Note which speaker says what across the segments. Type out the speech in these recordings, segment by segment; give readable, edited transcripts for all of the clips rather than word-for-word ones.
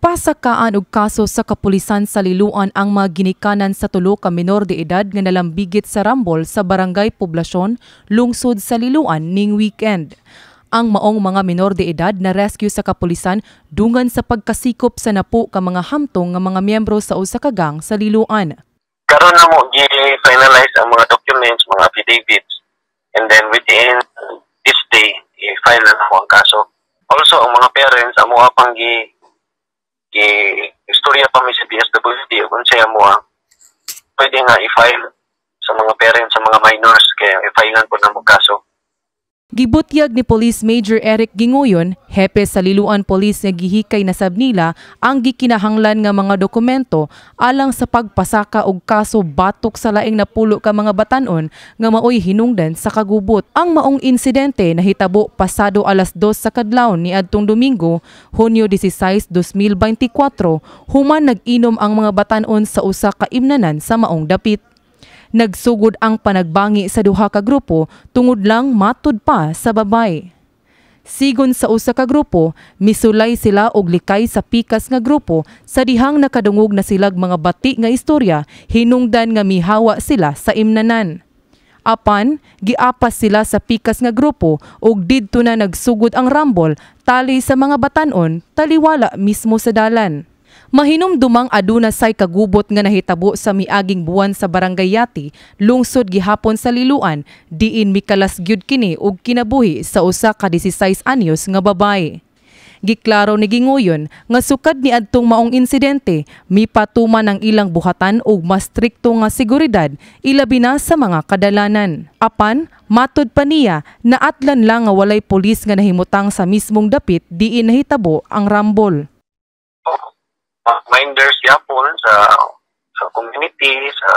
Speaker 1: Nagpasakaan og kaso sa kapulisan sa Liloan ang mga ginikanan sa tulo ka menor de edad nga nalambigit sa rambol sa Barangay Poblasyon, lungsod sa Liloan ning weekend. Ang maong mga menor de edad na rescue sa kapulisan dungan sa pagkasikop sa napo ka mga hamtong nga mga miyembro sa usa ka gang sa Liloan.
Speaker 2: Karon na mo gi-finalize ang mga documents, mga affidavits, and then within this day, i-file na mo ang kaso. Also, ang mga parents, amo pang istorya pa mi sa DSWD kung siya mo pwede nga i-file sa mga parents, sa mga minors, kaya i-filean po na mo kaso.
Speaker 1: Gibutyag ni Police Major Eric Gingoyon, hepe sa Liloan Police nga gihikay na sab nila ang gikinahanglan nga mga dokumento alang sa pagpasaka og kaso batok sa laing napulo ka mga batan-on nga maoy hinungdan sa kagubot. Ang maong insidente nahitabo pasado alas 2 sa kadlawon niadtong Domingo, Hunyo 16, 2024, human nag-inom ang mga batan-on sa usa ka imnanan sa maong dapit. Nagsugod ang panagbangi sa duha ka grupo tungod lang matud pa sa babay. Sigon sa usa ka grupo, misulay sila og likay sa pikas nga grupo sa dihang nakadungog na silag mga bati nga istorya hinungdan nga mihawa sila sa imnanan. Apan, giapas sila sa pikas nga grupo ug didto na nagsugod ang rambol tali sa mga batan-on taliwala mismo sa dalan. Mahinumdumang aduna say kagubot nga nahitabo sa miaging buwan sa Barangay Yati, lungsod gihapon sa Liloan, diin mikalas gyud kini og kinabuhi sa usa ka 16 anyos nga babae. Giklaro ni Gingoyon nga sukad ni adtong maong insidente, mipatuman ang ilang buhatan og mas strikto nga seguridad ilabi na sa mga kadalanan. Apan, matud pa niya na atlan lang nga walay pulis nga nahimutang sa mismong dapit diin nahitabo ang rambol.
Speaker 2: Minders yapon sa community, sa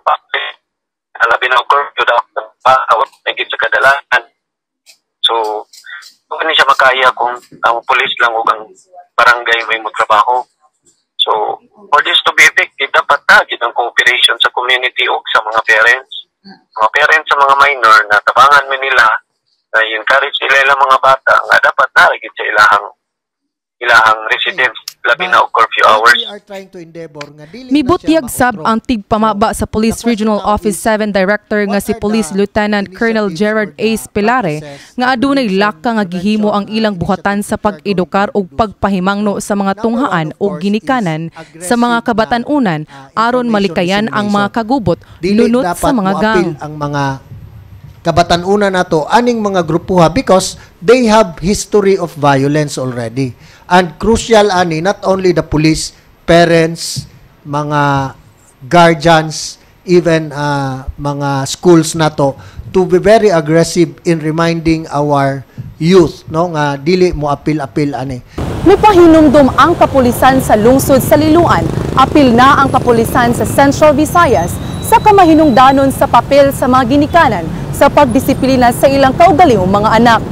Speaker 2: public, alabi na curfew daw naging sa kadalanan. So, hindi siya makaya kung ang police lang o ang barangay may magtrabaho. So, for this to be effective, dapat tagid ang cooperation sa community o sa mga parents. Mga parents sa mga minor na tabangan mo nila, na encourage nila ilang mga bata nga dapat narigid sa ilahang residence labi na og curfew hours.
Speaker 1: Mibutyag sab ang tigpamaba sa Police Regional Office 7 Director nga si Police Lieutenant Colonel Gerard A. Spilare nga adunay laka nga gihimo ang ilang buhatan sa pag-edukar ug pagpahimangno sa mga tunghaan ug ginikanan sa mga kabatan-unan aron malikayan ang mga kagubot lunot sa mga gang.
Speaker 3: Ang mga kabatan-unan nato aning mga grupuha because they have history of violence already. And crucial ani not only the police, parents, mga guardians, even mga schools nato to be very aggressive in reminding our youth no nga dili mo apil ani.
Speaker 1: Mipahinumdum ang kapulisan sa lungsod sa Liloan, apil na ang kapulisan sa Central Visayas sa kamahinungdanon sa papel sa mga ginikanan sa pagdisiplina sa ilang kaugalingong mga anak.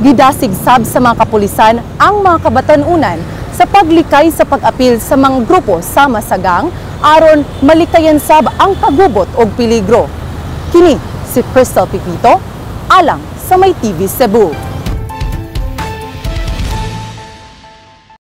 Speaker 1: Gidasig sab sa mga kapulisan ang mga kabatan-unan sa paglikay sa pag-apil sa mga grupo sama sa gang aron malikayan sab ang kagubot og peligro. Kini si Crystal Pipito alang sa May TV Cebu.